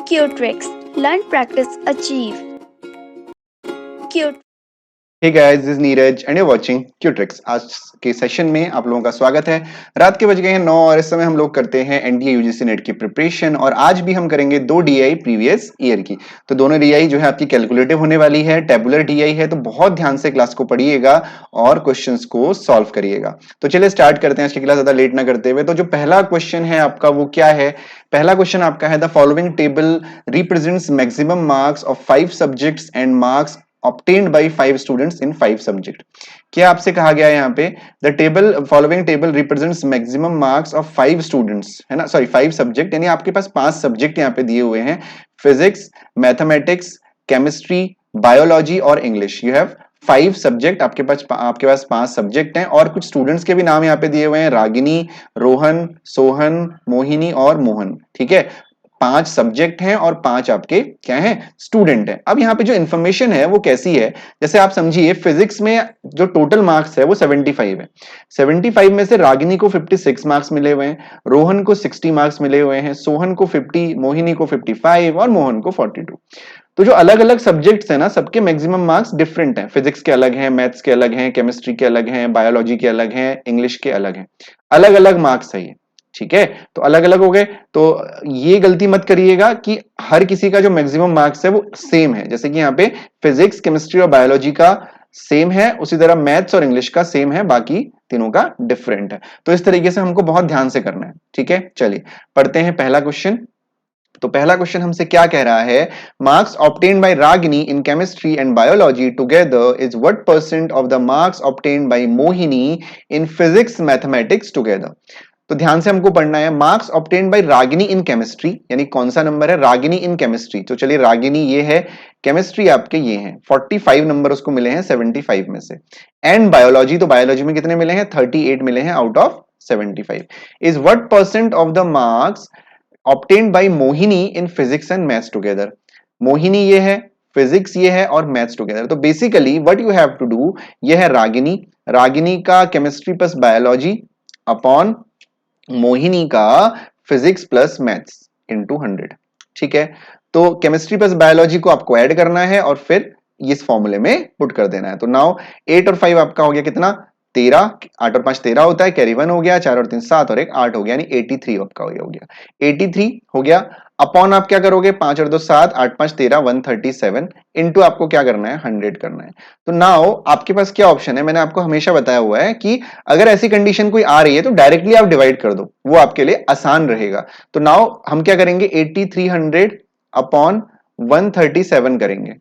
Q-Tricks. Learn, practice, achieve. Q hey guys, this is Neeraj and you watching Qtrix. आज के session में आप लोगों का स्वागत है। रात के बज गए हैं 9 और इस समय हम लोग करते हैं एनडीए यूजीसी नेट की प्रिपरेशन और आज भी हम करेंगे दो डीआई प्रीवियस ईयर की। तो दोनों डीआई जो है आपकी कैलकुलेटिव होने वाली है, टेबुलर डीआई है, तो बहुत ध्यान से क्लास को पढ़िएगा और क्वेश्चंस को सॉल्व करिएगा। तो चलिए स्टार्ट करते हैं आज की क्लास ज्यादा लेट ना करते हुए। तो जो पहला क्वेश्चन है आपका वो क्या है? पहला क्वेश्चन आपका है the following table represents maximum marks of 5 subjects and marks obtained by 5 students in 5 subject। क्या आपसे कहा गया है यहाँ पे the table following table represents maximum marks of 5 students, है ना, सॉरी 5 सब्जेक्ट, यानी आपके पास 5 सब्जेक्ट यहाँ पे दिए हुए हैं, फिजिक्स, मैथमेटिक्स, केमिस्ट्री, बायोलॉजी और इंग्लिश। यू हैव 5 सब्जेक्ट, आपके पास 5 सब्जेक्ट हैं और कुछ स्टूडेंट्स के भी नाम यहाँ पे दिए हुए हैं, रागिनी, रोहन, सोहन, मोहिनी और मोहन। ठीक है, 5 सब्जेक्ट हैं और 5 आपके क्या हैं? स्टूडेंट हैं। अब यहाँ पे जो इन्फॉर्मेशन है वो कैसी है, जैसे आप समझिए फिजिक्स में जो टोटल मार्क्स है वो 75 है। 75 में से रागिनी को 56 मार्क्स मिले हुए हैं, रोहन को 60 मार्क्स मिले हुए हैं, सोहन को 50, मोहिनी को 55 और मोहन को 42। तो जो अलग अलग सब्जेक्ट्स हैं ना, सबके मैक्सिमम मार्क्स डिफरेंट हैं। फिजिक्स के अलग हैं, मैथ्स के अलग हैं, केमिस्ट्री के अलग हैं, बायोलॉजी के अलग हैं, इंग्लिश के अलग हैं, अलग अलग मार्क्स है ये। ठीक है, तो अलग अलग हो गए। तो ये गलती मत करिएगा कि हर किसी का जो मैक्सिमम मार्क्स है वो सेम है। जैसे कि यहाँ पे फिजिक्स, केमिस्ट्री और बायोलॉजी का सेम है, उसी तरह मैथ्स और इंग्लिश का सेम है, बाकी तीनों का डिफरेंट है। तो इस तरीके से हमको बहुत ध्यान से करना है। ठीक है, चलिए पढ़ते हैं पहला क्वेश्चन। तो पहला क्वेश्चन हमसे क्या कह रहा है? Marks obtained bye Ragini in chemistry and biology together is what percent of the marks obtained by Mohini in physics mathematics together. तो ध्यान से हमको पढ़ना है, marks obtained bye Ragini in chemistry, यानी कौन सा नंबर है? Ragini in chemistry. तो चलिए रागिनी ये है, केमिस्ट्री आपके ये हैं, 45 नंबर उसको मिले हैं 75 में से। एंड बायोलॉजी, तो बायोलॉजी में कितने मिले हैं? 38 मिले हैं out of 75। Is what percent of the marks obtained by Mohini in physics and maths together. Mohini ये है, फिजिक्स ये है और मैथ्स टुगेदर। तो basically what you have to do, ये है रागिनी, रागिनी का chemistry plus biology upon Mohini का फिजिक्स प्लस मैथ्स इनटू 100। ठीक है, तो केमिस्ट्री प्लस बायोलॉजी को आपको ऐड करना है और फिर इस फॉर्मूले में पुट कर देना है। तो नाउ 8 और 5 आपका हो गया कितना? 13, 8 और 5 13 होता है, कैरी 1 हो गया, 4 और 3 7 और 1 8 हो गया, यानी 83 आपका हो गया 83 हो गया। अपॉन आप क्या करोगे? 5 और 2 7, 8 5 13, 137 इनटू आपको क्या करना है? 100 करना है। तो नाउ आपके पास क्या ऑप्शन है? मैंने आपको हमेशा बताया हुआ है कि अगर ऐसी कंडीशन कोई आ रही है तो डायरेक्टली आप डिवाइड कर दो, वो आपके लिए आसान रहेगा। तो नाउ हम क्या करेंगे? 8300 अपॉन 137 करेंगे।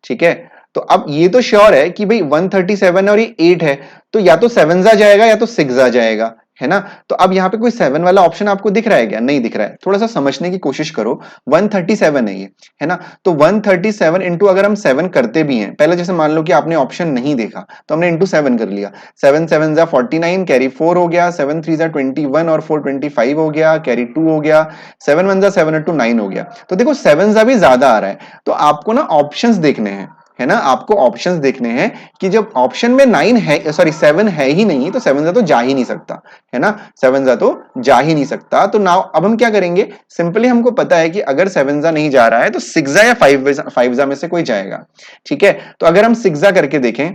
ठीक है, तो अब ये तो श्योर है कि भाई 137 और ये 8 है, तो या तो 7 आ जाएगा या तो 6 आ जाएगा, है ना। तो अब यहां पे कोई 7 वाला ऑप्शन आपको दिख रहा है क्या? नहीं दिख रहा है। थोड़ा सा समझने की कोशिश करो, 137 है ये, है ना। तो 137 इंटू अगर हम 7 करते भी हैं, पहले जैसे मान लो कि आपने ऑप्शन नहीं देखा तो हमने इंटू 7 कर लिया। 7 7 जा 49, कैरी 4 हो गया, 7 3 जा 21 और 4 25 हो गया, कैरी 2 हो गया, 7 1 जा 7 2 9 हो गया। तो देखो 7 जा भी ज्यादा आ रहा है, तो आपको ना ऑप्शंस देखने हैं, है ना, आपको ऑप्शंस देखने हैं कि जब ऑप्शन में 9 है, सॉरी 7 है ही नहीं, तो 7 जा तो जा ही नहीं सकता, है ना, 7 जा तो जा ही नहीं सकता। तो नाउ अब हम क्या करेंगे? सिंपली हमको पता है कि अगर 7 जा नहीं जा रहा है तो 6 जा या 5 जा में से कोई जाएगा। ठीक है, तो अगर हम 6 जा करके देखें,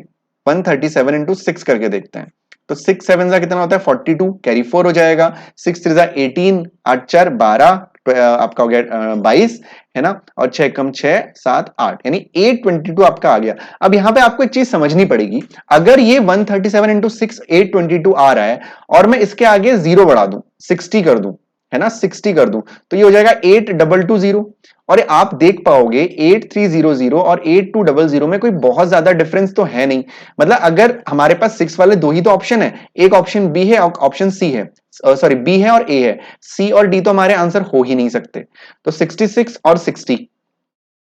137 इंटू 6 करके देखते हैं, तो 6 7 जा कितना होता है? 42, कैरी 4 हो जाएगा, 6 3 जा 18, 8 4 12, आपका हो गया 22, है ना, और 6 कम 6 7 8, यानी 822 आपका आ गया। अब यहां पे आपको एक चीज समझनी पड़ेगी, अगर ये 137 इंटू 6 822 आ रहा है और मैं इसके आगे 0 बढ़ा दूं, 60 कर दूं, है ना, 60 कर दूं, तो ये हो जाएगा 8220। और आप देख पाओगे 8300 और 8200 में कोई बहुत ज्यादा डिफरेंस तो है नहीं। मतलब अगर हमारे पास 6 वाले दो ही तो ऑप्शन है, एक ऑप्शन बी है और ऑप्शन सी है, सॉरी बी है और ए है, सी और डी तो हमारे आंसर हो ही नहीं सकते। तो 66 और 60,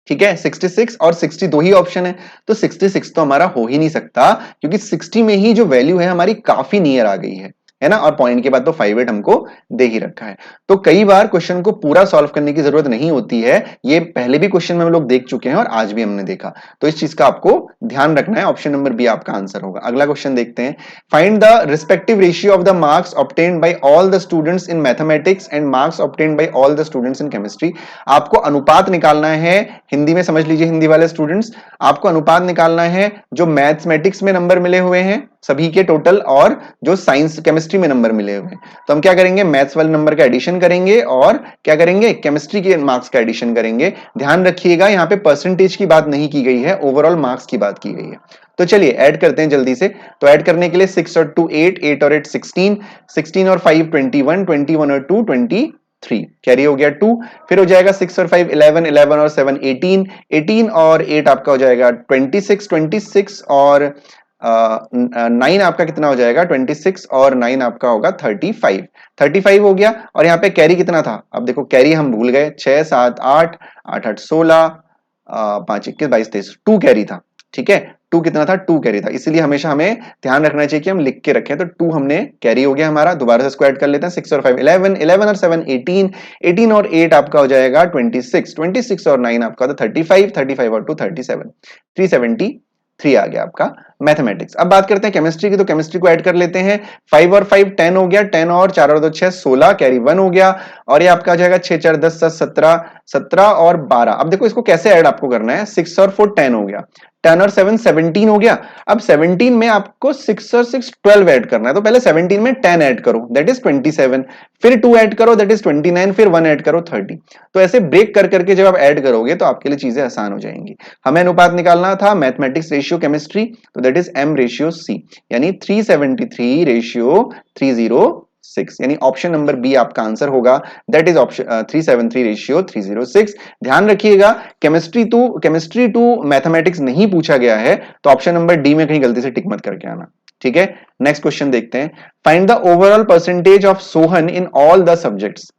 ठीक है, 66 और 60 दो ही ऑप्शन है, तो 66 तो हमारा हो ही नहीं सकता, क्योंकि 60 में ही जो वैल्यू है हमारी काफी नियर आ गई है है ना, और पॉइंट के बाद तो 5 8 हमको दे ही रखा है। तो कई बार क्वेश्चन को पूरा सॉल्व करने की जरूरत नहीं होती है, ये पहले भी क्वेश्चन में हम लोग देख चुके हैं और आज भी हमने देखा, तो इस चीज का आपको ध्यान रखना है। ऑप्शन नंबर बी आपका आंसर होगा। अगला क्वेश्चन देखते हैं, find the respective ratio of the marks obtained bye all the students in mathematics and marks obtained bye all the students in chemistry. आपको अनुपात निकालना है, हिंदी में समझ लीजिए हिंदी वाले स्टूडेंट्स, आपको अनुपात निकालना है जो मैथमेटिक्स में नंबर मिले हुए हैं सभी के टोटल, और जो साइंस केमिस्ट्री में नंबर मिले हुए हैं। तो हम क्या करेंगे, मैथ्स वाले नंबर का एडिशन करेंगे और क्या करेंगे, केमिस्ट्री के मार्क्स का एडिशन करेंगे। ध्यान रखिएगा यहाँ पे परसेंटेज की बात नहीं की गई है, ओवरऑल मार्क्स की बात की गई है। तो चलिए ऐड करते हैं जल्दी से। तो ऐड करने के लिए 6 और 2 8, 8 और 8 16, 16 और 5 21, 21 और 2 23, कैरी हो गया 2। फिर हो जाएगा 6 और 5 11, 11 और 7 18, 18 और 8 आपका हो जाएगा 26, 26 और 9 आपका कितना हो जाएगा, 26 और 9 आपका होगा 35, 35 हो गया। और यहाँ पे कैरी कितना था, अब देखो कैरी हम भूल गए, 6 7 8, 8 8 16, 5 21 22 23, 2 कैरी था। ठीक है, 2 कितना था, 2 कैरी था, इसलिए हमेशा हमें ध्यान रखना चाहिए कि हम लिख के रखें। तो 2 हमने कैरी हो गया हमारा। दोबारा से स्क्वायर कर लेते हैं, 6 और 5 11, 11 और 7 18, 18 और 8 आपका हो जाएगा 26, 26 और 9 आपका था 35, 35 और 2 37, 373 आ गया आपका मैथमेटिक्स। अब बात करते हैं केमिस्ट्री की, तो केमिस्ट्री को ऐड कर लेते हैं। 5 और 5 10 हो गया, 10 और 4 और 2 6 16, कैरी 1 हो गया। और ये आपका आ जाएगा 6 4 10 7 17, 17 और 12। अब देखो इसको कैसे ऐड आपको करना है, 6 और 4 10 हो गया, 10 और 7 17 हो गया। अब 17 में आपको 6 और 6 12 ऐड करना है, तो पहले 17 में 10 ऐड करो, दैट इज 27, फिर 2 ऐड करो, दैट इज 29, फिर 1 ऐड करो 30। तो ऐसे ब्रेक कर करके जब आप ऐड करोगे तो आपके लिए चीजें आसान हो जाएंगी। हमें अनुपात निकालना था मैथमेटिक्स रेशियो केमिस्ट्री, तो that is m ratio c, यानी 373 रेशियो 306, यानी ऑप्शन नंबर बी आपका आंसर होगा, दैट इज ऑप्शन 373 रेशियो 306। ध्यान रखिएगा केमिस्ट्री टू मैथमेटिक्स नहीं पूछा गया है, तो ऑप्शन नंबर डी में कहीं गलती से टिक मत करके आना। ठीक है, नेक्स्ट क्वेश्चन देखते हैं, find the overall percentage of Sohan in all the subjects.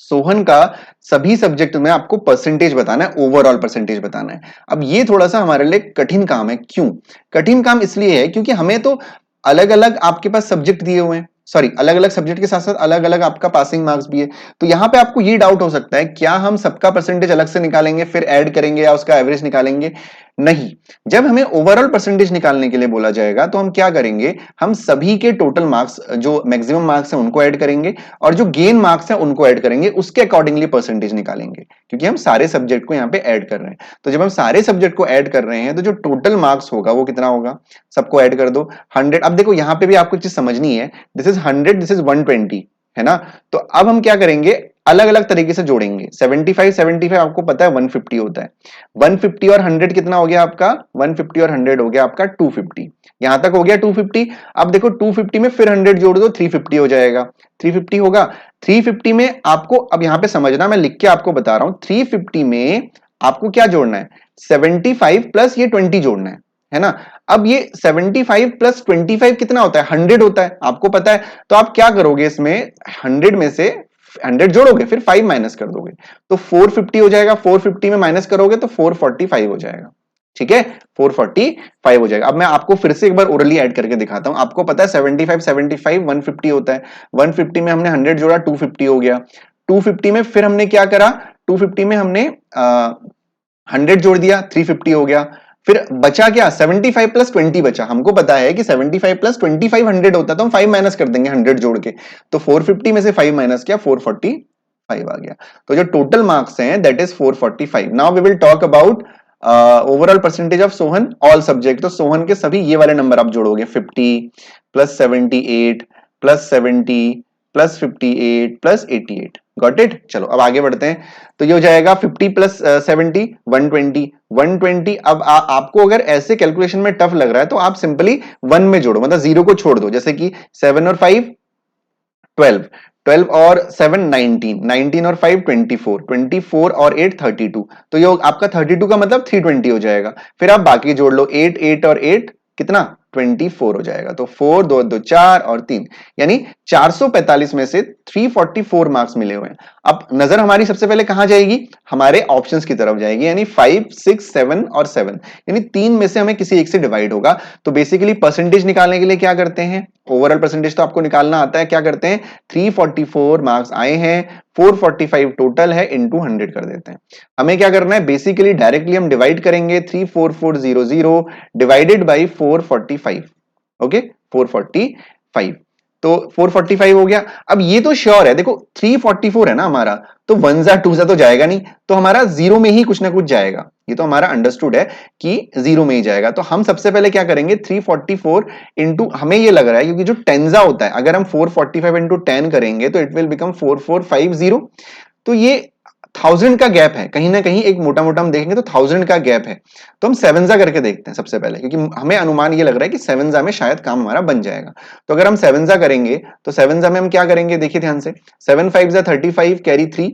Sohan का सभी सब्जेक्ट में आपको परसेंटेज बताना है, ओवरऑल परसेंटेज बताना है। अब ये थोड़ा सा हमारे लिए कठिन काम है। क्यों कठिन काम, इसलिए है क्योंकि हमें तो अलग अलग आपके पास सब्जेक्ट दिए हुए हैं, सॉरी अलग अलग सब्जेक्ट के साथ साथ अलग अलग आपका पासिंग मार्क्स भी है। तो यहां पे आपको ये डाउट हो सकता है, क्या हम सबका परसेंटेज अलग से निकालेंगे फिर ऐड करेंगे या उसका एवरेज निकालेंगे? नहीं, जब हमें ओवरऑल परसेंटेज निकालने के लिए बोला जाएगा तो हम क्या करेंगे, हम सभी के टोटल मार्क्स जो मैक्सिमम मार्क्स है उनको ऐड करेंगे और जो गेन मार्क्स है उनको ऐड करेंगे, उसके अकॉर्डिंगली परसेंटेज निकालेंगे, क्योंकि हम सारे सब्जेक्ट को यहाँ पे ऐड कर रहे हैं। तो जब हम सारे सब्जेक्ट को ऐड कर रहे हैं तो जो टोटल मार्क्स होगा वो कितना होगा, सबको ऐड कर दो 100। अब देखो यहाँ पे भी आपको एक चीज समझनी है, दिस इज 100, दिस इज 120, है ना। तो अब हम क्या करेंगे, अलग अलग तरीके से जोड़ेंगे। 75 75 आपको पता है 150 होता है, 150 और 100 कितना हो गया आपका, 150 और 100 हो गया आपका 250, यहां तक हो गया 250। अब देखो 250 में फिर 100 जोड़ दो, 350 हो जाएगा, 350 होगा। 350 में आपको, अब यहां पे समझना, मैं लिख के आपको बता रहा हूं, 350 में आपको क्या जोड़ना है, 75 प्लस ये 20 जोड़ना है ना। अब ये 75 प्लस 25 कितना होता है, 100 होता है, आपको पता है। तो आप क्या करोगे, इसमें 100 में से 100 जोड़ोगे, फिर 5 माइनस कर दोगे, तो 450 हो जाएगा। 450 में माइनस करोगे तो 445 हो जाएगा। ठीक है, 445 हो जाएगा। अब मैं आपको फिर से एक बार ओरली ऐड करके दिखाता हूं। आपको पता है 75 75 150 होता है, 150 में हमने 100 जोड़ा, 250 हो गया। 250 में फिर हमने क्या करा, 250 में हमने 100 जोड़ दिया, 350 हो गया। फिर बचा क्या, 75 प्लस 20 बचा। हमको पता है कि 75 प्लस 25 100 होता है, तो हम 5 माइनस कर देंगे 100 जोड़ के, तो 450 में से 5 माइनस किया, 445 आ गया। तो जो टोटल मार्क्स हैं that is 445। Now we will talk about overall percentage of Sohan all subject. तो सोहन के सभी ये वाले नंबर आप जोड़ोगे, 50 plus 78 plus 70 plus 58 plus 88। Got it. चलो अब आगे बढ़ते हैं। तो ये हो जाएगा 50 प्लस 70 120, 120। अब आपको अगर ऐसे कैलकुलेशन में टफ लग रहा है तो आप सिंपली 1 में जोड़ो, मतलब 0 को छोड़ दो। जैसे कि 7 और 5 12, 12 और 7 19, 19 और 5 24, 24 और 8 32। तो ये आपका 32 का मतलब 320 हो जाएगा। फिर आप बाकी जोड़ लो, 8 8 और 8 कितना 24 हो जाएगा। तो 4 2 2 4 और 3 यानी 445 में से 344 मार्क्स मिले हुए हैं। अब नजर हमारी सबसे पहले कहां जाएगी, हमारे ऑप्शंस की तरफ जाएगी, यानी 5 6 7 और 7 यानी 3 में से हमें किसी एक से डिवाइड होगा। तो बेसिकली परसेंटेज निकालने के लिए क्या करते हैं, ओवरऑल परसेंटेज तो आपको निकालना आता है, क्या करते हैं 344 मार्क्स आए हैं, 445 टोटल है, इनटू 100 कर देते हैं। हमें क्या करना है, बेसिकली डायरेक्टली हम डिवाइड करेंगे 34400 डिवाइडेड बाई 445। ओके 445, तो 445 हो गया। अब ये तो श्योर है, देखो 344 है ना हमारा, तो 1 जा 2 जा तो जाएगा नहीं, तो हमारा जीरो में ही कुछ ना कुछ जाएगा। ये तो हमारा अंडरस्टूड है कि जीरो में ही जाएगा। तो हम सबसे पहले क्या करेंगे, 344 इंटू, हमें ये लग रहा है क्योंकि जो टेंजा होता है, अगर हम 445 इंटू 10 करेंगे तो इट विल बिकम 4450। तो ये 1000 का गैप है, कहीं ना कहीं एक मोटा मोटा हम देखेंगे तो 1000 का गैप है। तो हम 7 जा करके देखते हैं सबसे पहले, क्योंकि हमें अनुमान ये लग रहा है कि 7 जा में शायद काम हमारा बन जाएगा। तो अगर हम 7 जा करेंगे तो 7 जा में हम क्या करेंगे, देखिए ध्यान से, 7 5 जा 35 कैरी 3,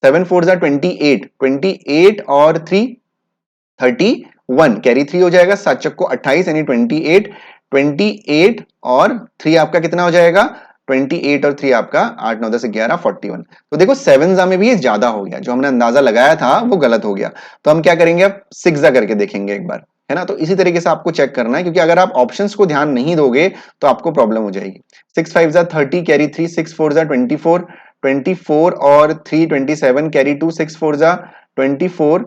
7 4 जा 28, 28 और 3 31 कैरी 3 हो जाएगा, 7 चक्को 28 यानी 28, 28 और 3 आपका कितना हो जाएगा, 28 और 3 आपका 8 9 10 11 41। तो देखो 7 जा में भी ये ज्यादा हो गया, जो हमने अंदाजा लगाया था वो गलत हो गया। तो हम क्या करेंगे, अब 6 जा करके देखेंगे एक बार, है ना। तो इसी तरीके से आपको चेक करना है, क्योंकि अगर आप ऑप्शंस को ध्यान नहीं दोगे तो आपको प्रॉब्लम हो जाएगी। 6 5 जा 30 कैरी 3, 6 4 जा 24, 24 और 3 27 कैरी 2, 6 4 जा 24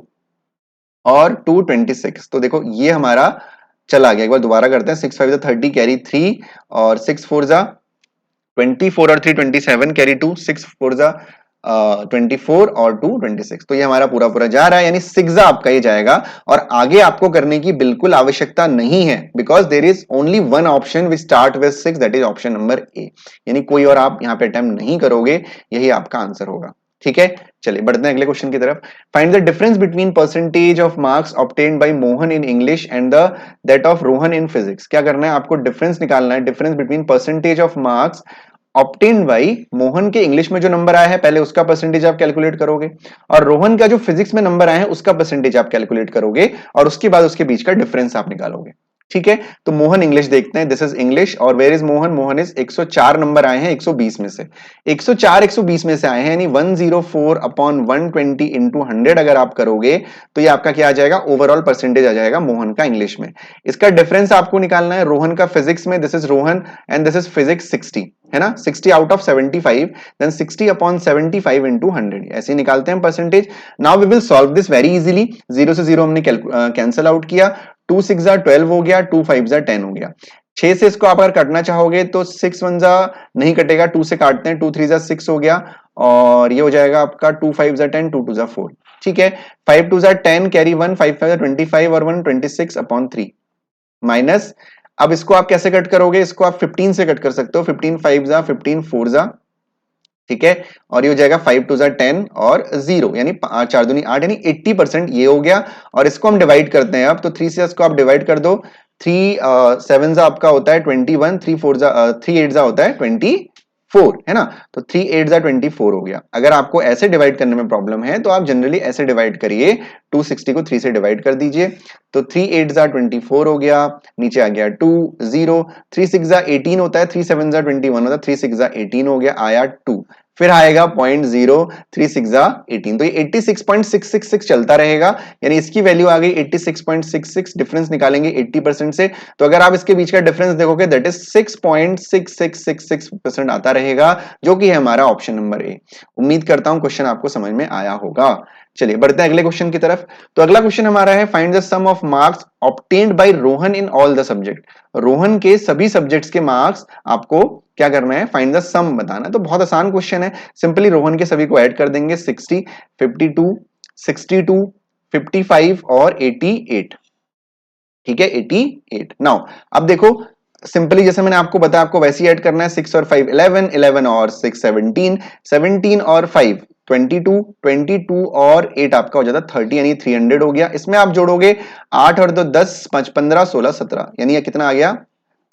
और 2 26। तो देखो ये हमारा चला गया। एक बार दोबारा करते हैं, 6 5 जा 30 कैरी 3 और 6 4 जा 24 और 3 27 कैरी 2, 6 4 जा 24 और 2 26। तो ये हमारा पूरा पूरा जा रहा है, यानी 6 जा आपका ये जाएगा। और आगे आपको करने की बिल्कुल आवश्यकता नहीं है, because there is only one option which start with 6, that is option number A. यानी कोई और आप यहाँ पे अटेम्प्ट नहीं करोगे, यही आपका आंसर होगा। ठीक है, चलिए बढ़ते हैं अगले क्वेश्चन की तरफ। Find the difference between percentage of marks obtained bye Mohan in English and the that of Rohan in physics. क्या करना है, आपको डिफरेंस निकालना है, difference between percentage of marks obtained bye Mohan के इंग्लिश में जो नंबर आया है पहले उसका परसेंटेज आप कैलकुलेट करोगे, और रोहन का जो फिजिक्स में नंबर आया है उसका परसेंटेज आप कैलकुलेट करोगे, और उसके बाद उसके बीच का डिफरेंस आप निकालोगे। ठीक है, तो मोहन इंग्लिश देखते हैं, दिस इज इंग्लिश, और where is Mohan, Mohan is 104 number आए हैं 120 में से, 104 120 में से आए हैं, यानी 104 अपॉन 120 इंटू 100 अगर आप करोगे तो ये आपका क्या आ जाएगा, ओवरऑल परसेंटेज आ जाएगा मोहन का इंग्लिश में। इसका डिफरेंस आपको निकालना है रोहन का फिजिक्स में, this is Rohan and this is physics 60, है ना, 60 out of 75, then 60 upon 75 into 100, ऐसे निकालते हैं percentage. Now we will solve this very easily, zero से जीरो हमने कैंसिल आउट किया, 2 6 जा 12 हो गया, 2 5 जा 10 हो गया। 6 से इसको आप अगर काटना चाहोगे तो 6 1 जा नहीं कटेगा, 2 से काटते हैं, 2 3 जा 6 हो गया, और ये हो जाएगा आपका 2 5 जा 10, 2 2 जा 4। ठीक है, 5 2 जा 10 कैरी 1, 5 5 जा 25 और 1 26 अपॉन 3 माइनस, अब इसको आप कैसे कट करोगे, इसको आप 15 से कट कर सकते हो, 15 5 जा 15 4 जा, ठीक है, और ये हो जाएगा 5 2 जा 10 और 0 यानी 4 दूनी 8 यानी 80% ये हो गया। और इसको हम डिवाइड करते हैं अब, तो 3 से इसको आप डिवाइड कर दो, 3 7 जा आपका होता है 21, 3 4 जा 3 8 जा होता है 24, है ना, तो 3 8 जा 24 हो गया। अगर आपको ऐसे डिवाइड करने में प्रॉब्लम है तो आप जनरली ऐसे डिवाइड करिए, 260 को 3 से डिवाइड कर दीजिए, तो 3 8 जा 24 हो गया, नीचे आ गया 2 0, 3 6 जा 18 होता है, 3 7 जा 21 होता है, 3 6 जा 18 हो गया, आया 2, फिर आएगा 0.0, 3 6 जा 18, तो ये 86.666 चलता रहेगा, यानी इसकी वैल्यू आ गई 86.66, डिफरेंस निकालेंगे 80% से, तो अगर आप इसके बीच का डिफरेंस देखोगे दैट इज 6.6666% आता रहेगा, जो कि है हमारा ऑप्शन नंबर ए। उम्मीद करता हूं क्वेश्चन आपको समझ में आया होगा। चलिए बढ़ते हैं अगले क्वेश्चन की तरफ। तो अगला क्वेश्चन हमारा है, find the sum of marks obtained by Rohan in all the subject. Rohan के सभी सब्जेक्ट्स के मार्क्स आपको क्या करना है, फाइंड द सम बताना है। तो बहुत आसान क्वेश्चन है, सिंपली रोहन के सभी को ऐड कर देंगे, 60 52 62 55 और 88, ठीक है 88। नाउ अब देखो सिंपली जैसे मैंने आपको बताया, आपको वैसे ही ऐड करना है, 6 और 5 11, 11 और 6 17, 17 और 5 22, 22 और 8 आपका हो जाता 30, यानी 300 हो गया। इसमें आप जोड़ोगे 8 और 2 10 5 15 16 17, यानी ये कितना आ गया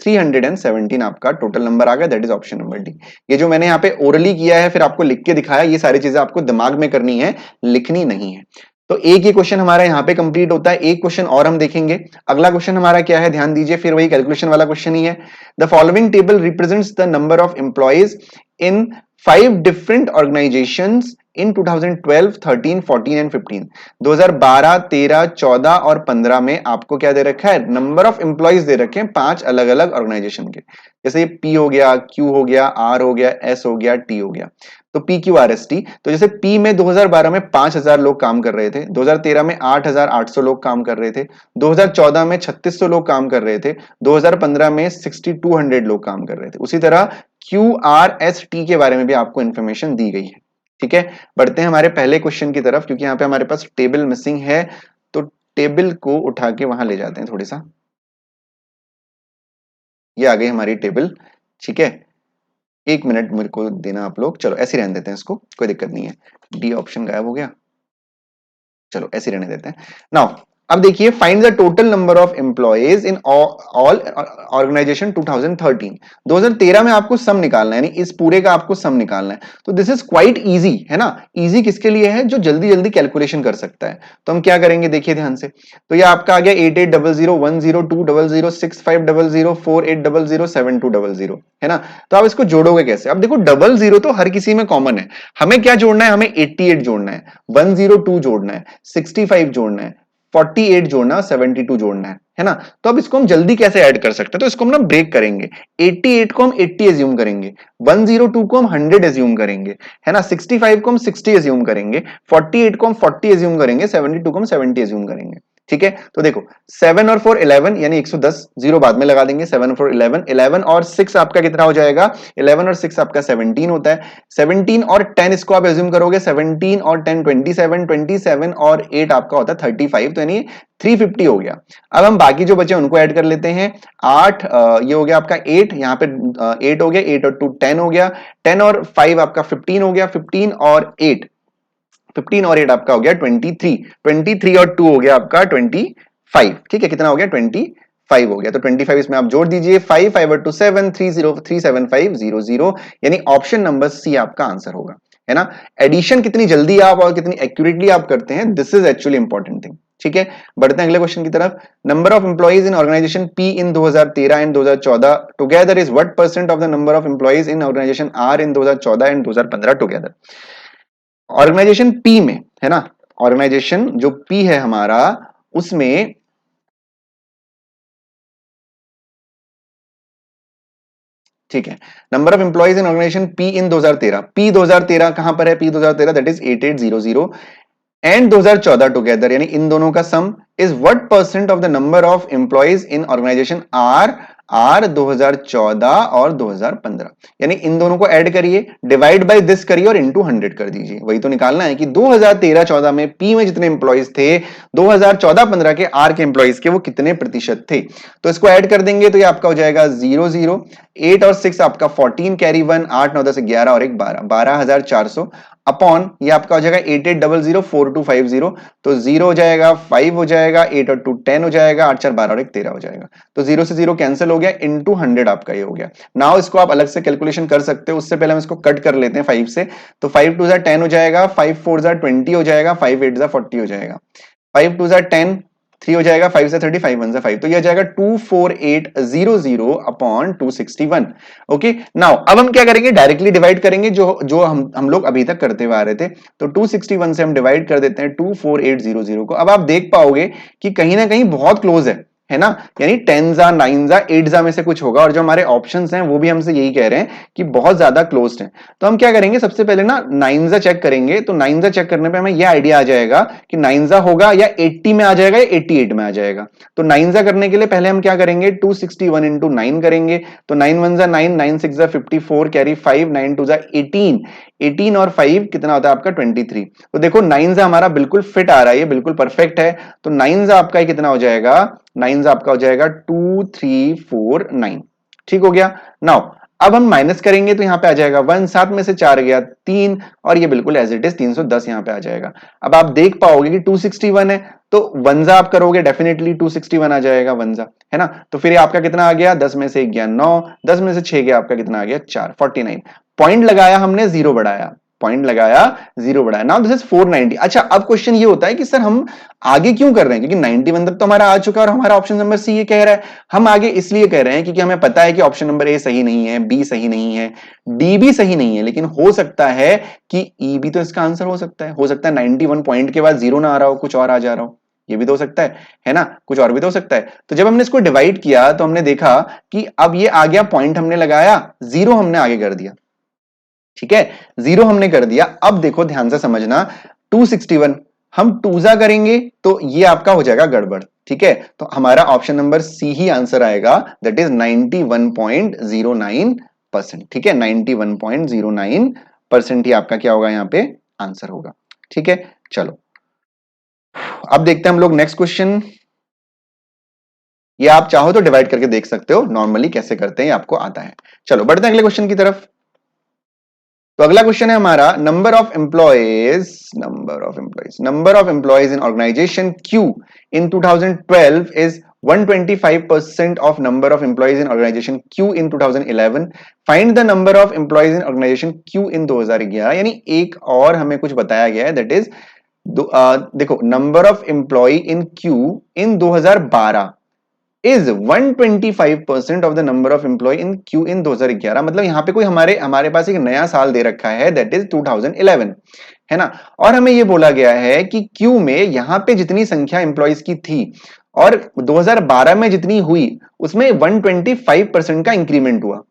317 आपका टोटल नंबर आ गया, that is option number D. ये जो मैंने यहाँ पे ओरली किया है फिर आपको लिख के दिखाया, ये सारी चीजें आपको दिमाग में करनी है, लिखनी नहीं है। तो एक ये क्वेश्चन हमारा यहाँ पे कंप्लीट होता है। एक क्वेश्चन और हम देखेंगे। अगला क्वेश्चन हमारा क्या है, ध्यान दीजिए, फिर वही कैलकुलेशन वाला क्वेश्चन ही है। The following table represents the number of employees in 5 different organisations in 2012, 13, 14 and 15। 2012, 13, 14 और 15 में आपको क्या दे रखा है, नंबर ऑफ एम्प्लॉइज दे रखे हैं 5 अलग अलग ऑर्गेनाइजेशन के। जैसे पी हो गया, क्यू हो गया, आर हो गया, एस हो गया, टी हो गया। तो P Q R S T, तो जैसे पी में 2012 में 5000 लोग काम कर रहे थे, 2013 में 8800 लोग काम कर रहे थे, 2014 में 3600 लोग काम कर रहे थे, 2015 में 6200 लोग काम कर रहे थे। उसी तरह क्यू आर एस टी के बारे में भी आपको इंफॉर्मेशन दी गई है। ठीक है, बढ़ते हैं हमारे पहले क्वेश्चन की तरफ, क्योंकि यहाँ पे हमारे पास टेबल मिसिंग है, तो टेबल को उठा के वहां ले जाते हैं थोड़ी सा। ये आ गई हमारी टेबल। ठीक है, एक मिनट मेरे को देना आप लोग। चलो ऐसे रहने देते हैं इसको, कोई दिक्कत नहीं है। डी ऑप्शन गायब हो गया, चलो ऐसे रहने देते हैं। नाउ अब देखिए, find the total number of employees in all organization 2013। 2013 में आपको सम निकालना है, यानी इस पूरे का आपको सम निकालना है। तो दिस इज क्वाइट इजी, है ना। इजी किसके लिए है, जो जल्दी जल्दी कैलकुलेशन कर सकता है। तो हम क्या करेंगे, देखिए ध्यान से। तो ये आपका आ गया 8800100200650048007200 है ना। तो आप इसको जोड़ोगे कैसे, अब देखो डबल जीरो तो हर किसी में कॉमन है। हमें क्या जोड़ना है, हमें 88 जोड़ना है, 102 जोड़ना है, 65 जोड़ना है, 48 जोड़ना है, 72 जोड़ना है ना। तो अब इसको हम जल्दी कैसे ऐड कर सकते हैं, तो इसको हम ना ब्रेक करेंगे। 88 को हम 80 एज्यूम करेंगे, 102 को हम 100 एज्यूम करेंगे, है ना, 65 को हम 60 एज्यूम करेंगे, 48 को हम 40 एज्यूम करेंगे, 72 को हम 70 एज्यूम करेंगे। ठीक है, तो देखो 7 और 4 11 यानी 110, जीरो बाद में लगा देंगे। 7 और 4 11, 11 और 6 आपका कितना हो जाएगा, 11 और 6 आपका 17 होता है। 17 और 10 इसको आप एज्यूम करोगे, 17 और 10 27, 27 और 8 आपका होता है 35, तो यानी 350 हो गया। अब हम बाकी जो बचे उनको ऐड कर लेते हैं। 8 ये हो गया आपका 8, यहाँ पे 8 हो गया, 8 और 2 10 हो गया, 10 और 5 आपका 15 हो गया, 15 और 8 15 और 8 आपका हो गया 23, 23 और 2 हो गया आपका 25। ठीक है, कितना हो गया 25 हो गया। तो 25 इसमें आप जोड़ दीजिए, 5 5 और 2 7 3037500, यानी ऑप्शन नंबर सी आपका आंसर होगा, है ना। एडिशन कितनी जल्दी आप और कितनी एक्यूरेटली आप करते हैं, this is actually important thing. ठीक है, बढ़ते हैं अगले क्वेश्चन की तरफ। Number of employees in organization P in 2013 and 2014 together is what percent of the number of employees in organization are in 2014 and 2015 together. Organization P में, है ना, ऑर्गेनाइजेशन जो पी है हमारा, उसमें ठीक है, number of employees in organization P in 2013, P 2013 कहां पर है, P 2013 that is 8800 and 2014 together, यानी इन दोनों का sum is what percent of the number of employees in organization are 2014 और 2015, यानी इन दोनों को ऐड करिए, डिवाइड बाय दिस करिए और इनटू 100 कर दीजिए। वही तो निकालना है कि 2013-14 में पी में जितने एम्प्लॉइज थे, 2014-15 के आर के एम्प्लॉइज के वो कितने प्रतिशत थे। तो इसको ऐड कर देंगे तो ये आपका हो जाएगा 0 0, 8 और 6 आपका 14 कैरी 1, 8 9 10 11 और 1 12, 12400 अपॉन ये आपका हो जाएगा 88004250, तो 0 हो जाएगा, 5 हो जाएगा, 8 और 2 10 हो जाएगा, 8 4 12 और 1 13 हो जाएगा। तो 0 से 0 कैंसिल हो गया, इनटू 100 आपका ये हो गया। नाउ इसको आप अलग से कैलकुलेशन कर सकते हो, उससे पहले हम इसको कट कर लेते हैं 5 से। तो 5 2 10 हो जाएगा, 5 4 20 हो जाएगा, 5 8 40 हो जाएगा, 5 2 10 3 हो जाएगा, 5 से 30, 5 1 से 5, तो ये आ जाएगा 24800 अपॉन 261। ओके, नाउ अब हम क्या करेंगे, डायरेक्टली डिवाइड करेंगे, जो जो हम लोग अभी तक करते हुए आ रहे थे। तो 261 से हम डिवाइड कर देते हैं 24800 को। अब आप देख पाओगे कि कहीं ना कहीं बहुत क्लोज है ना, यानी 10 जा 9 जा 8 जा में से कुछ होगा, और जो हमारे ऑप्शंस हैं वो भी हमसे यही कह रहे हैं कि बहुत ज्यादा क्लोज्ड है। तो हम क्या करेंगे, सबसे पहले ना 9 जा चेक करेंगे। तो 9 जा चेक करने पे हमें यह आइडिया आ जाएगा कि 9 जा होगा या 80 में आ जाएगा या 88 में आ जाएगा। तो 9 जा करने के लिए पहले हम क्या करेंगे, 261 इंटू 9 करेंगे। तो 9 1 जा 9, 9 6 जा 54 कैरी 5, 9 2 जा 18, 18 और 5 कितना होता है आपका 23। तो देखो 9 जा हमारा बिल्कुल फिट आ रहा है, ये बिल्कुल परफेक्ट है। तो 9 जा आपका कितना हो जाएगा, 9 आपका हो जाएगा 2349। ठीक हो गया। नाउ अब हम माइनस करेंगे तो यहां पे आ जाएगा 1, 7 में से 4 गया 3, और ये बिल्कुल एज इट इज 310 यहां पे आ जाएगा। अब आप देख पाओगे कि 261 है, तो वनजा आप करोगे डेफिनेटली 261 आ जाएगा वनजा, है ना। तो फिर आपका कितना आ गया, 10 में से 1 गया 9, 10 में से 6 गया आपका कितना आ गया 4, 49। पॉइंट लगाया हमने, जीरो बढ़ाया, पॉइंट लगाया, 0 बढ़ाया। Now this is 490। अच्छा, अब क्वेश्चन ये होता है कि सर हम आगे क्यों कर रहे हैं, क्योंकि 91 तक तो हमारा आ चुका है और हमारा ऑप्शन नंबर सी ये कह रहा है। हम आगे इसलिए कह रहे हैं क्योंकि हमें पता है कि ऑप्शन नंबर ए सही नहीं है, बी सही नहीं है, डी भी सही नहीं है, लेकिन हो सकता है कि ई भी तो इसका आंसर हो सकता है। हो सकता है 91 पॉइंट के बाद 0 ना आ रहा हो, कुछ और आ जा रहा हो, ये भी तो हो सकता है ना, कुछ और भी तो हो सकता है। तो जब हमने इसको डिवाइड किया तो हमने देखा कि अब ये आ गया, पॉइंट हमने लगाया, 0 हमने आगे कर दिया, ठीक है, 0 हमने कर दिया। अब देखो ध्यान से समझना, 261 हम 2 करेंगे तो ये आपका हो जाएगा गड़बड़, ठीक है। तो हमारा ऑप्शन नंबर सी ही आंसर आएगा, दैट इज 91.09%, ठीक है, 91.09% ही आपका क्या होगा, यहां पे आंसर होगा, ठीक है। चलो अब देखते हैं हम लोग नेक्स्ट क्वेश्चन। ये आप चाहो तो डिवाइड करके देख सकते हो, नॉर्मली कैसे करते हैं आपको आता है। चलो बढ़ते हैं अगले क्वेश्चन की तरफ। तो अगला क्वेश्चन है हमारा, number of employees in organization Q in 2012 is 125% of number of employees in organization Q in 2011. Find the number of employees in organization Q in 2011। यानी एक और हमें कुछ बताया गया है, दैट इज देखो, number of employ in Q in 2012 is 125% of the number of employ in Q in 2011। मतलब यहां पे कोई हमारे पास एक नया साल दे रखा है, दैट इज 2011, है ना। और हमें ये बोला गया है कि क्यू में यहां पे जितनी संख्या एम्प्लॉयज की थी और 2012 में जितनी हुई, उसमें 125% का इंक्रीमेंट हुआ,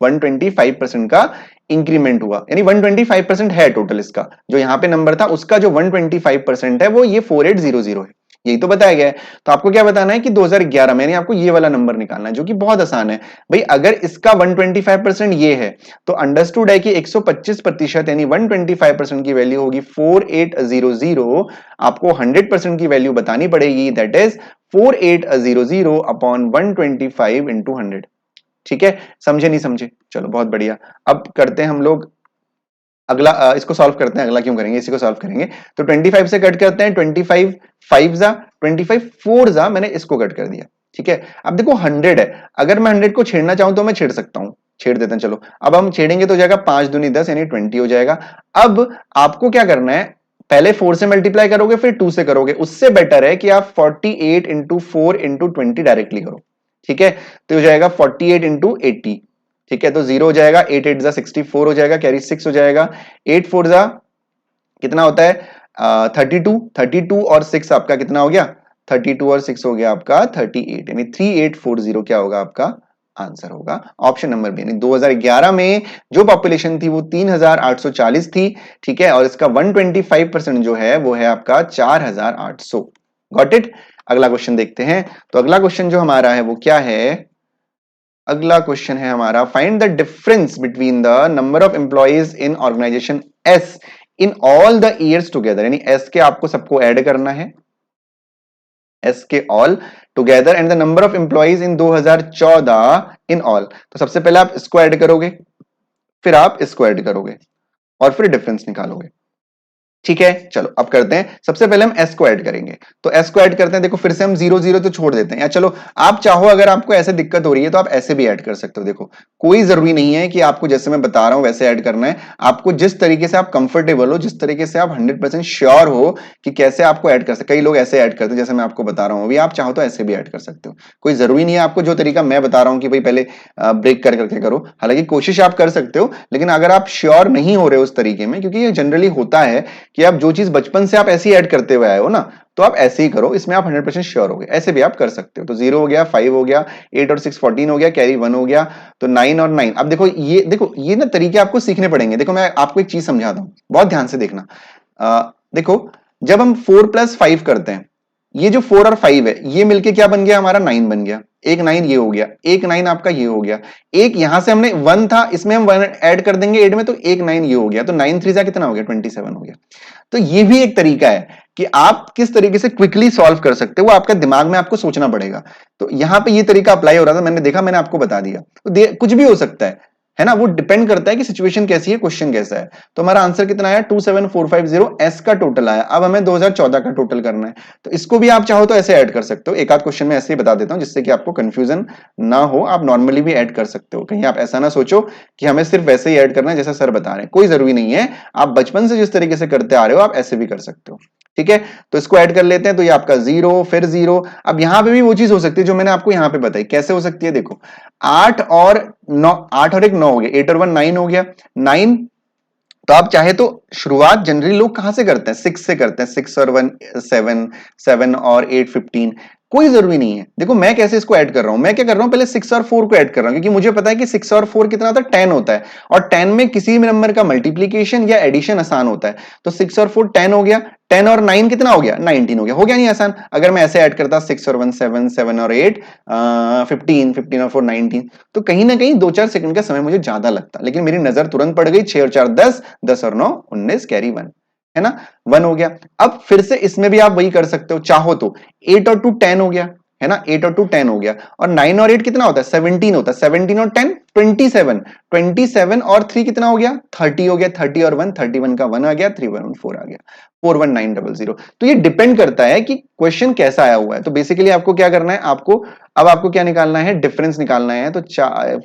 125% का इंक्रीमेंट हुआ, यानी 125% है टोटल। इसका जो यहां पे नंबर था उसका जो 125% है वो ये 4800 है, यही तो बताया गया है। तो आपको क्या बताना है कि 2011 में, आपको ये वाला नंबर निकालना है, जो कि बहुत आसान है भाई। अगर इसका 125% ये है तो अंडरस्टूड है कि 125% यानी 125% की वैल्यू होगी 4800। आपको 100% की वैल्यू बतानी पड़ेगी, दैट इज 4800 अपॉन 125 इंटू 100, ठीक है। समझे नहीं समझे, चलो बहुत बढ़िया। अब करते हैं हम लोग अगला, इसको सॉल्व करते हैं। अगला क्यों करेंगे, इसी को सॉल्व करेंगे। तो 25 से कट करते हैं, 25 5 जा, 25 4 जा, मैंने इसको कट कर दिया, ठीक है। अब देखो 100 है, अगर मैं 100 को छेड़ना चाहूं तो मैं छेड़ सकता हूं, छेड़ देते हैं। चलो अब हम छेड़ेंगे तो जाएगा 5 दूनी 10 यानी 20 हो जाएगा। अब आपको क्या करना है, पहले 4 से मल्टीप्लाई करोगे फिर 2 से करोगे, उससे बेटर है कि आप 48 इंटू 4 इंटू 20 डायरेक्टली करो, ठीक है। तो हो जाएगा 48 इंटू 80, ठीक है। तो 0 हो जाएगा, 8 8 जा 64 हो जाएगा, कैरी 6 हो जाएगा, 8 4 जा कितना होता है 32, 32 और 6 आपका कितना हो गया, 32 और 6 हो गया आपका 38, यानी 3840 क्या होगा आपका आंसर होगा ऑप्शन नंबर बी। यानी 2011 में जो पॉपुलेशन थी वो 3840 थी, ठीक है, और इसका 125% जो है वो है आपका 4800। Got it. अगला क्वेश्चन देखते हैं। तो अगला क्वेश्चन जो हमारा है वो क्या है, अगला क्वेश्चन है हमारा, find the difference between the number of employees in organization S in all the years together. यानी एस के आपको सबको ऐड करना है, एस के all together, and the number of employees in 2014 in all. तो सबसे पहले आप इसको ऐड करोगे, फिर आप इसको ऐड करोगे और फिर डिफरेंस निकालोगे, ठीक है। चलो अब करते हैं, सबसे पहले हम s को ऐड करेंगे। तो s को ऐड करते हैं, देखो फिर से हम 0 0 तो छोड़ देते हैं, या चलो आप चाहो, अगर आपको ऐसे दिक्कत हो रही है तो आप ऐसे भी ऐड कर सकते हो। देखो कोई जरूरी नहीं है कि आपको जैसे मैं बता रहा हूं वैसे ऐड करना है, आपको जिस तरीके से आप कंफर्टेबल हो, जिस तरीके से आप 100% श्योर हो कि कैसे आपको ऐड कर सकते। कई लोग ऐसे ऐड करते हैं जैसे मैं आपको बता रहा हूं, अभी आप चाहो तो ऐसे भी ऐड कर सकते हो, कोई जरूरी नहीं है आपको जो तरीका मैं बता रहा हूं कि भाई पहले ब्रेक कर करके करो। हालांकि कोशिश आप कर सकते हो, लेकिन अगर आप श्योर नहीं हो रहे उस तरीके में, क्योंकि ये जनरली होता है कि आप जो चीज बचपन से आप ऐसे ही ऐड करते हुए आए हो ना, तो आप ऐसे ही करो, इसमें आप 100% श्योर हो गए, ऐसे भी आप कर सकते हो। तो 0 हो गया, 5 हो गया, 8 और 6 14 हो गया, कैरी 1 हो गया, तो 9 और 9। अब देखो ये ना तरीके आपको सीखने पड़ेंगे। देखो मैं आपको एक चीज समझाता हूं, बहुत ध्यान से देखना। देखो जब हम 4 + 5 करते हैं, ये जो 4 और 5 है ये मिलके क्या बन गया, हमारा 9 बन गया। एक 9 ये हो गया, एक 9 आपका ये हो गया, एक यहां से हमने 1 था, इसमें हम 1 ऐड कर देंगे 8 में, तो एक 9 ये हो गया, तो 9 3 कितना हो गया 27 हो गया। तो ये भी एक तरीका है कि आप किस तरीके से क्विकली सॉल्व कर सकते हो, वो आपका दिमाग में आपको सोचना पड़ेगा। तो यहां पे ये तरीका अप्लाई हो रहा था, मैंने देखा, मैंने आपको बता दिया। तो कुछ भी हो सकता है, है ना, वो डिपेंड करता है कि सिचुएशन कैसी है, क्वेश्चन कैसा है। तो हमारा आंसर कितना आया 27450 एस का टोटल आया। अब हमें 2014 का टोटल करना है, तो इसको भी आप चाहो तो ऐसे ऐड कर सकते हो। एक आध क्वेश्चन में ऐसे ही बता देता हूं जिससे कि आपको कंफ्यूजन ना हो, आप नॉर्मली भी ऐड कर सकते हो। कहीं आप ऐसा ना सोचो कि हमें सिर्फ वैसे ही ऐड करना है जैसा सर बता रहे हैं, कोई जरूरी नहीं है। आप बचपन से जिस तरीके से करते आ रहे हो आप ऐसे भी कर सकते हो। ठीक है, तो इसको ऐड कर लेते हैं। तो ये आपका 0 फिर 0। अब यहां पे भी वो चीज हो सकती है जो मैंने आपको यहां पे बताई। कैसे हो सकती है, देखो 8 और 9, 8 और 1 9 हो गया, 8 और 1 9 हो गया, 9। तो आप चाहे तो शुरुआत जनरली लोग कहां से करते हैं, 6 से करते हैं, 6 और 1 7, 7 और 8 15। कोई जरूरी नहीं है। देखो मैं कैसे इसको ऐड कर रहा हूं, मैं क्या कर रहा हूं, पहले 6 और 4 को ऐड कर रहा हूं, क्योंकि मुझे पता है कि 6 और 4 कितना होता है, 10 होता है। और 10 में किसी भी नंबर का मल्टीप्लीकेशन या एडिशन आसान होता है। तो 6 और 4 10 हो गया, 10 और 9 कितना हो गया, 19 हो गया नहीं आसान। अगर मैं ऐसे ऐड करता 6 और 1 7, 7 और 8 15, 15 और 4 19, तो कहीं ना कहीं 2-4 सेकंड का समय मुझे ज्यादा लगता, लेकिन मेरी नजर तुरंत पड़ गई 6 और 4 10, 10 और 9 19 कैरी 1, है ना, 1 हो गया। अब फिर से इसमें भी आप वही कर सकते हो, चाहो तो 8 और 2 10 हो गया, है ना, 8 और 2 10 हो गया। और 9 और 8 कितना होता है, 17 होता है, 17 और 10 27, 27 और 3 कितना हो गया, 30 हो गया, 30 और 1 31 का 1 आ गया, 3 1 4 आ गया, 41900। तो ये डिपेंड करता है कि क्वेश्चन कैसा आया हुआ है। तो बेसिकली आपको क्या करना है, आपको क्या निकालना है, डिफरेंस निकालना है। तो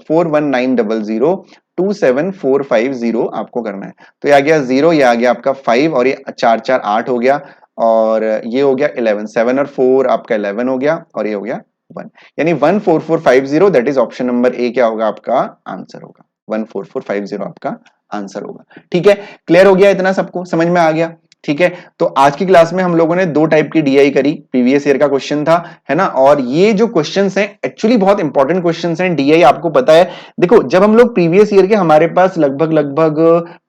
41900 27450 आपको करना है। तो ये आ गया 0, ये आ गया आपका 5, और ये 4 4 8 हो गया, और ये हो गया 11, 7 और 4 आपका 11 हो गया, और ये हो गया 1, यानी 14450। That is option number A क्या होगा, आपका आंसर होगा 14450 आपका आंसर होगा। ठीक है, क्लियर हो गया, इतना सबको समझ में आ गया। ठीक है, तो आज की क्लास में हम लोगों ने 2 टाइप की डीआई करी। प्रीवियस ईयर का क्वेश्चन था, है ना, और ये जो क्वेश्चंस हैं एक्चुअली बहुत इंपॉर्टेंट क्वेश्चंस हैं। डीआई आपको पता है, देखो जब हम लोग प्रीवियस ईयर के, हमारे पास लगभग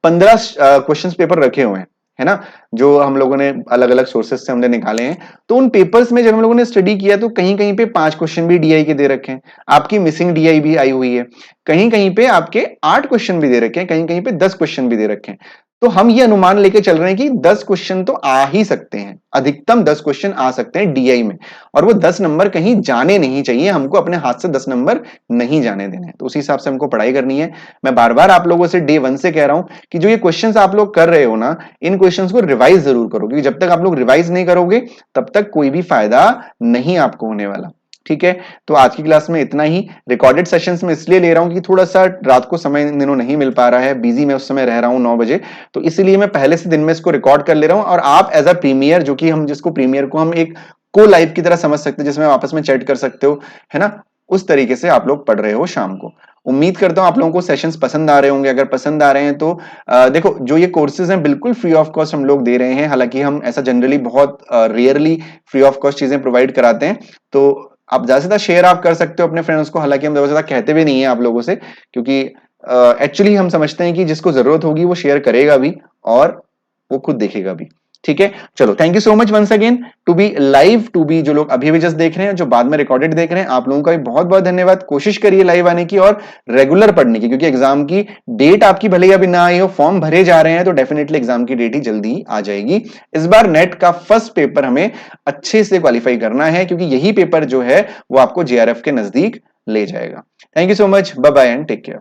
15 क्वेश्चंस पेपर रखे हुए हैं, है ना, जो हम लोगों ने अलग अलग सोर्सेस से हमने निकाले हैं। तो उन पेपर्स में जब हम लोगों ने स्टडी किया तो कहीं कहीं पे 5 क्वेश्चन भी डीआई के दे रखे हैं, आपकी मिसिंग डीआई भी आई हुई है, कहीं कहीं पे आपके 8 क्वेश्चन भी दे रखे हैं, कहीं कहीं पे 10 क्वेश्चन भी दे रखे हैं। तो हम ये अनुमान लेके चल रहे हैं कि 10 क्वेश्चन तो आ ही सकते हैं, अधिकतम 10 क्वेश्चन आ सकते हैं डीआई में, और वो 10 नंबर कहीं जाने नहीं चाहिए, हमको अपने हाथ से 10 नंबर नहीं जाने देने हैं। तो उसी हिसाब से हमको पढ़ाई करनी है। मैं बार बार आप लोगों से डे 1 से कह रहा हूं कि जो ये क्वेश्चंस आप लोग कर रहे हो ना, इन क्वेश्चंस को रिवाइज जरूर करो, क्योंकि जब तक आप लोग रिवाइज नहीं करोगे तब तक कोई भी फायदा नहीं आपको होने वाला। ठीक है, तो आज की क्लास में इतना ही। रिकॉर्डेड सेशंस में इसलिए ले रहा हूं कि थोड़ा सा रात को समय इन दिनों नहीं मिल पा रहा है, बिजी मैं उस समय रह रहा हूं 9 बजे, तो इसलिए मैं पहले से दिन में इसको रिकॉर्ड कर ले रहा हूं। और आप एज अ प्रीमियर, जो कि हम जिसको प्रीमियर को हम एक को लाइव की तरह समझ सकते हैं, जिसमें आप आपस में चैट कर सकते हो, है ना, उस तरीके से आप लोग पढ़ रहे हो शाम को। उम्मीद करता हूं आप लोगों को सेशंस पसंद आ रहे होंगे। अगर पसंद आ रहे हैं तो देखो जो ये कोर्सेज हैं बिल्कुल फ्री ऑफ कॉस्ट हम लोग दे रहे हैं। हालांकि हम ऐसा जनरली बहुत रेयरली फ्री ऑफ कॉस्ट चीजें प्रोवाइड कराते हैं, तो आप ज्यादा से ज्यादा शेयर आप कर सकते हो अपने फ्रेंड्स को। हालांकि हम ज्यादा से ज्यादा कहते भी नहीं है आप लोगों से, क्योंकि एक्चुअली हम समझते हैं कि जिसको जरूरत होगी वो शेयर करेगा भी, और वो खुद देखेगा भी। ठीक है, चलो thank you so much once again to be live, to be जो लोग अभी भी जस्ट देख रहे हैं, जो बाद में रिकॉर्डेड देख रहे हैं, आप लोगों का भी बहुत बहुत धन्यवाद। कोशिश करिए लाइव आने की और रेगुलर पढ़ने की, क्योंकि एग्जाम की डेट आपकी भले ही अभी ना आई हो, फॉर्म भरे जा रहे हैं, तो डेफिनेटली एग्जाम की डेट ही जल्दी आ जाएगी। इस बार नेट का फर्स्ट पेपर हमें अच्छे से क्वालिफाई करना है, क्योंकि यही पेपर जो है वो आपको जेआरएफ के नजदीक ले जाएगा। Thank you so much, bye bye and take care.